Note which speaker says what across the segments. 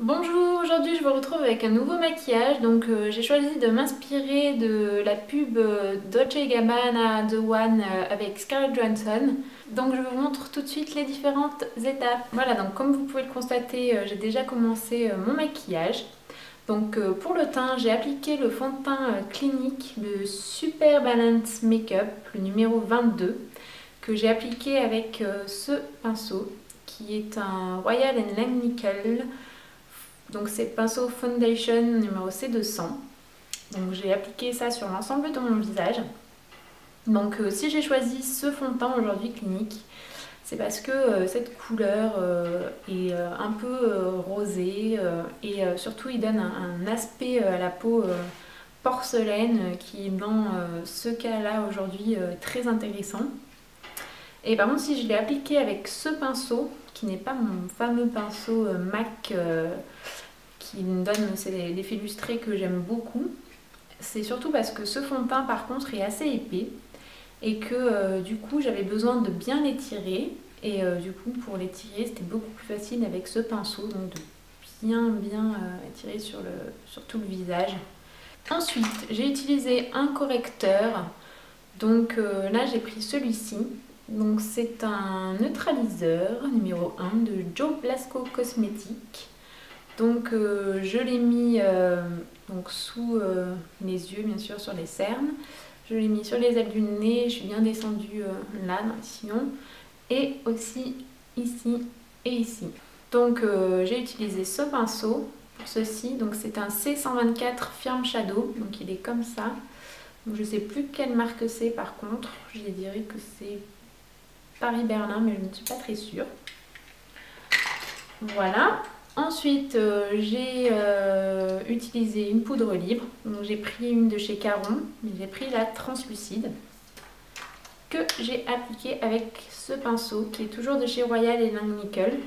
Speaker 1: Bonjour, aujourd'hui je vous retrouve avec un nouveau maquillage. Donc j'ai choisi de m'inspirer de la pub Dolce & Gabbana The One avec Scarlett Johansson. Donc je vous montre tout de suite les différentes étapes. Voilà, donc comme vous pouvez le constater, j'ai déjà commencé mon maquillage. Donc pour le teint, j'ai appliqué le fond de teint Clinique, le Super Balance Makeup, le numéro 22, que j'ai appliqué avec ce pinceau qui est un Royal & Langnickel. Donc c'est pinceau Foundation numéro C200. Donc j'ai appliqué ça sur l'ensemble de mon visage. Donc si j'ai choisi ce fond de teint aujourd'hui Clinique, c'est parce que cette couleur est un peu rosée et surtout il donne un aspect à la peau porcelaine qui est dans ce cas-là aujourd'hui très intéressant. Et par contre si je l'ai appliqué avec ce pinceau, qui n'est pas mon fameux pinceau MAC qui me donne l'effet lustré que j'aime beaucoup, c'est surtout parce que ce fond de teint par contre est assez épais et que du coup j'avais besoin de bien l'étirer et du coup pour l'étirer c'était beaucoup plus facile avec ce pinceau, donc de bien étirer sur tout le visage. Ensuite j'ai utilisé un correcteur, donc là j'ai pris celui-ci. Donc c'est un neutraliseur numéro 1 de Joe Blasco Cosmetics. Donc je l'ai mis donc sous les yeux, bien sûr, sur les cernes. Je l'ai mis sur les ailes du nez, je suis bien descendue là dans le sillon. Et aussi ici et ici. Donc j'ai utilisé ce pinceau pour ceci. Donc c'est un C124 Firm Shadow. Donc il est comme ça. Donc, je ne sais plus quelle marque c'est par contre. Je dirais que c'est Paris-Berlin, mais je ne suis pas très sûre. Voilà. Ensuite, j'ai utilisé une poudre libre. Donc j'ai pris une de chez Caron, mais j'ai pris la translucide que j'ai appliquée avec ce pinceau qui est toujours de chez Royal & Langnickel.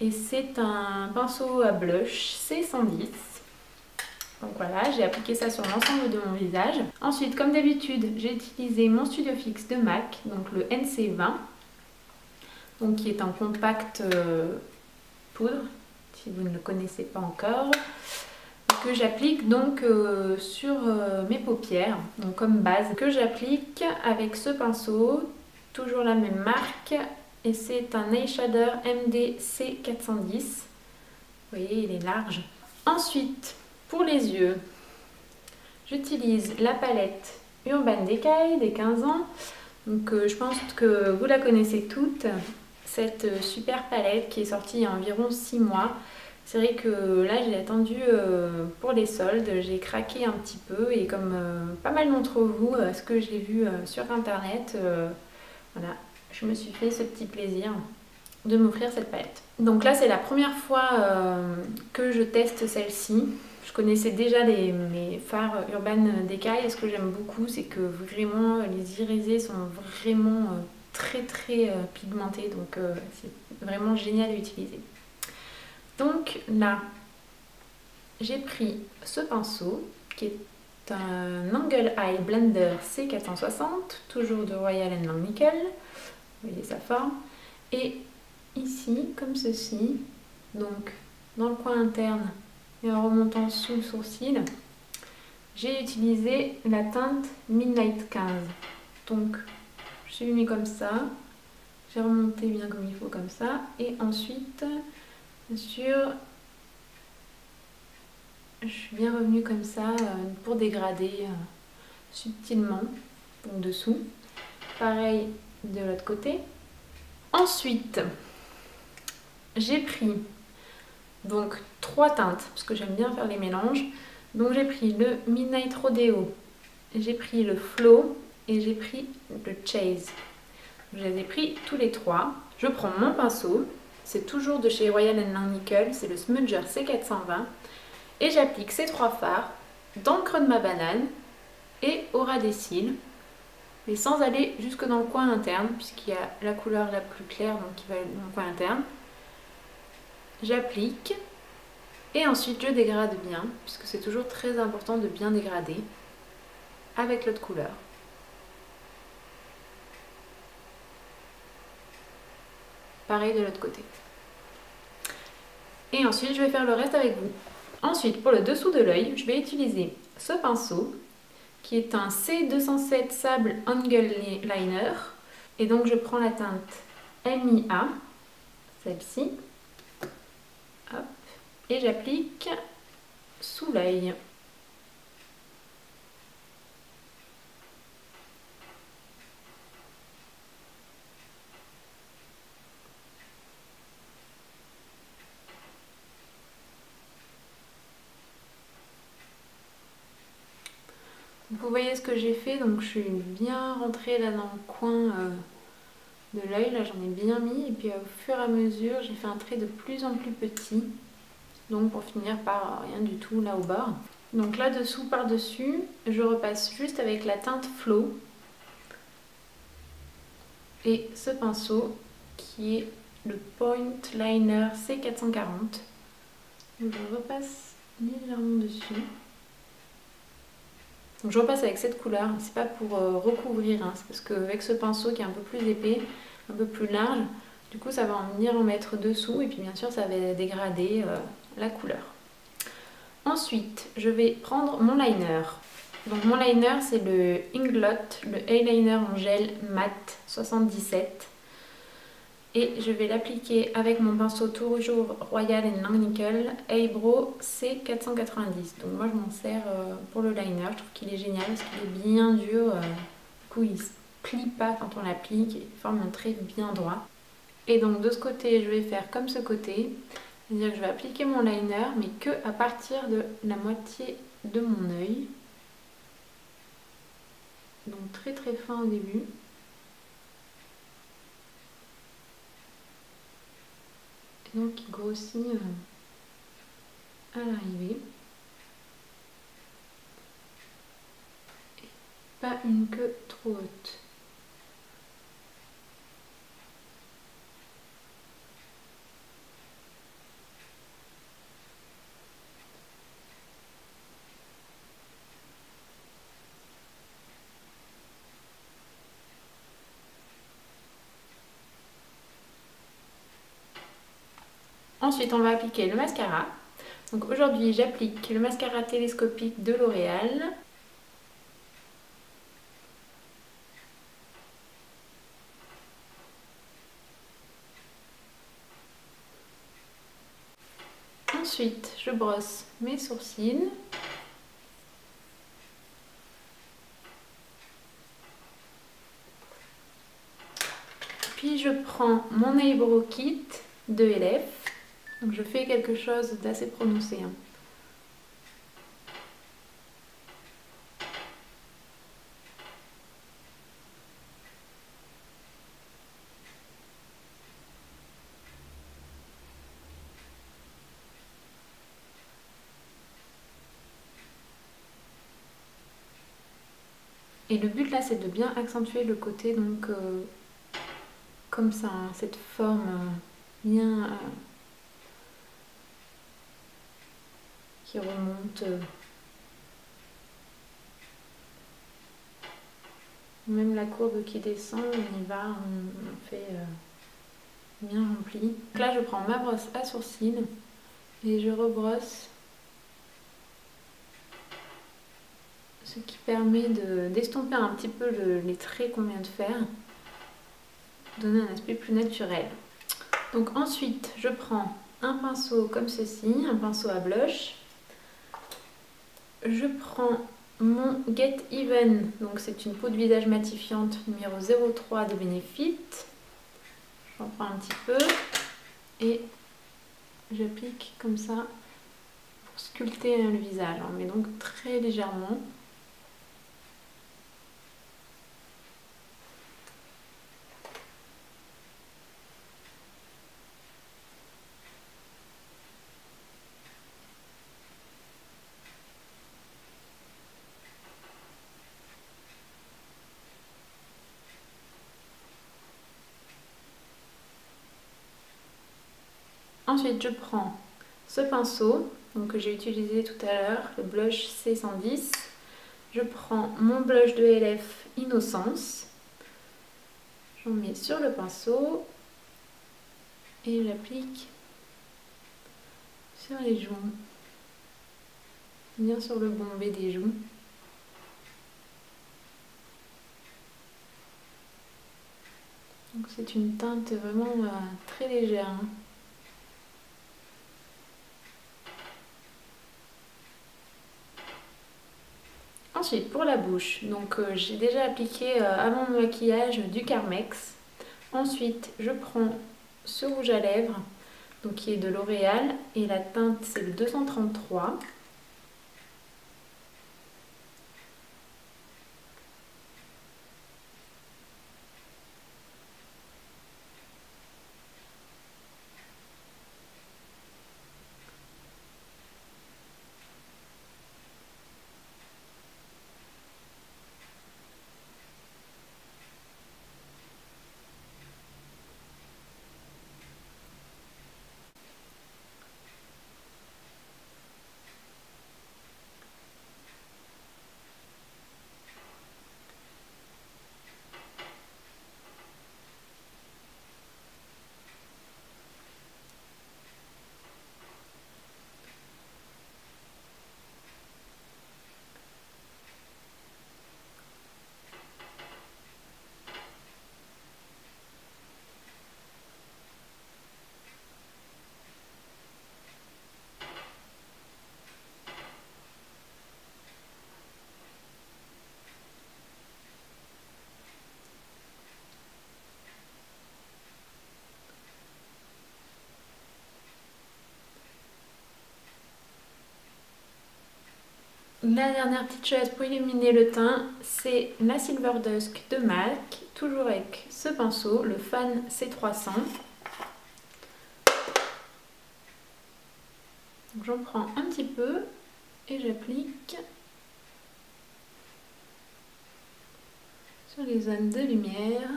Speaker 1: Et c'est un pinceau à blush C110. Donc voilà, j'ai appliqué ça sur l'ensemble de mon visage. Ensuite, comme d'habitude, j'ai utilisé mon Studio Fix de MAC, donc le NC20, donc qui est un compact poudre, si vous ne le connaissez pas encore, que j'applique donc sur mes paupières, donc comme base, que j'applique avec ce pinceau, toujours la même marque, et c'est un eyeshadow MD C410. Vous voyez, il est large. Ensuite, pour les yeux, j'utilise la palette Urban Decay des 15 ans. Donc je pense que vous la connaissez toutes, cette super palette qui est sortie il y a environ 6 mois. C'est vrai que là j'ai attendu pour les soldes, j'ai craqué un petit peu et comme pas mal d'entre vous, ce que j'ai vu sur internet, voilà, je me suis fait ce petit plaisir de m'offrir cette palette. Donc là c'est la première fois que je teste celle-ci. Je connaissais déjà mes fards Urban Decay et ce que j'aime beaucoup c'est que vraiment les irisés sont vraiment très pigmentés, donc c'est vraiment génial à utiliser. Donc là j'ai pris ce pinceau qui est un Angle Eye Blender C460, toujours de Royal & Langnickel, vous voyez sa forme, et ici comme ceci, donc dans le coin interne et en remontant sous le sourcil, j'ai utilisé la teinte Midnight 15. Donc je suis mis comme ça, j'ai remonté bien comme il faut comme ça, et ensuite bien sûr je suis bien revenue comme ça pour dégrader subtilement, donc dessous. Pareil de l'autre côté. Ensuite j'ai pris donc 3 teintes parce que j'aime bien faire les mélanges. Donc j'ai pris le Midnight Rodeo, j'ai pris le Flow et j'ai pris le Chase. Je les ai pris tous les 3. Je prends mon pinceau, c'est toujours de chez Royal & Langnickel, c'est le Smudger C420, et j'applique ces 3 fards dans le creux de ma banane et au ras des cils, mais sans aller jusque dans le coin interne puisqu'il y a la couleur la plus claire donc qui va dans le coin interne. J'applique et ensuite je dégrade bien, puisque c'est toujours très important de bien dégrader avec l'autre couleur. Pareil de l'autre côté. Et ensuite, je vais faire le reste avec vous. Ensuite, pour le dessous de l'œil, je vais utiliser ce pinceau qui est un C207 Sable Angle Liner. Et donc, je prends la teinte MIA, celle-ci, et j'applique sous l'œil. Vous voyez ce que j'ai fait, donc je suis bien rentrée là dans le coin de l'œil, là j'en ai bien mis, et puis au fur et à mesure j'ai fait un trait de plus en plus petit, donc pour finir par rien du tout là au bas. Donc là dessous par dessus, je repasse juste avec la teinte Flow et ce pinceau qui est le Point Liner C440. Donc je repasse légèrement dessus. Donc je repasse avec cette couleur, c'est pas pour recouvrir, hein, c'est parce qu'avec ce pinceau qui est un peu plus épais, un peu plus large, du coup ça va en venir en mettre dessous et puis bien sûr ça va dégrader la couleur. Ensuite, je vais prendre mon liner. Donc mon liner c'est le Inglot, le eyeliner en gel mat 77. Et je vais l'appliquer avec mon pinceau toujours Royal & Langnickel Eyebrow C490. Donc moi je m'en sers pour le liner, je trouve qu'il est génial parce qu'il est bien dur. Du coup il ne se plie pas quand on l'applique et forme un trait bien droit. Et donc de ce côté je vais faire comme ce côté, c'est-à-dire que je vais appliquer mon liner mais que à partir de la moitié de mon œil. Donc très très fin au début. Donc il grossit à l'arrivée. Pas une queue trop haute. Ensuite, on va appliquer le mascara. Donc aujourd'hui, j'applique le mascara télescopique de L'Oréal. Ensuite, je brosse mes sourcils. Puis je prends mon Eyebrow Kit de LF. Donc je fais quelque chose d'assez prononcé, hein. Et le but là, c'est de bien accentuer le côté, donc comme ça, hein, cette forme bien qui remonte. Même la courbe qui descend, on y va, on fait bien rempli. Donc là, je prends ma brosse à sourcils et je rebrosse, ce qui permet d'estomper un petit peu les traits qu'on vient de faire, donner un aspect plus naturel. Donc ensuite, je prends un pinceau comme ceci, un pinceau à blush. Je prends mon Get Even, donc c'est une peau de visage matifiante numéro 03 de Benefit. J'en prends un petit peu et j'applique comme ça pour sculpter le visage. On met donc très légèrement. Ensuite, je prends ce pinceau donc, que j'ai utilisé tout à l'heure, le blush C110. Je prends mon blush de LF Innocence. J'en mets sur le pinceau et j'applique sur les joues, bien sur le bombé des joues. Donc c'est une teinte vraiment très légère. Hein. Ensuite pour la bouche, donc j'ai déjà appliqué avant mon maquillage du Carmex. Ensuite je prends ce rouge à lèvres, donc qui est de L'Oréal, et la teinte c'est le 233. La dernière petite chose pour illuminer le teint, c'est la Silver Dusk de MAC, toujours avec ce pinceau, le Fan C300. J'en prends un petit peu et j'applique sur les zones de lumière.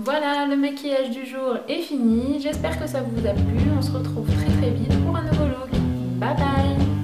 Speaker 1: Voilà, le maquillage du jour est fini. J'espère que ça vous a plu. On se retrouve très vite pour un nouveau look. Bye bye!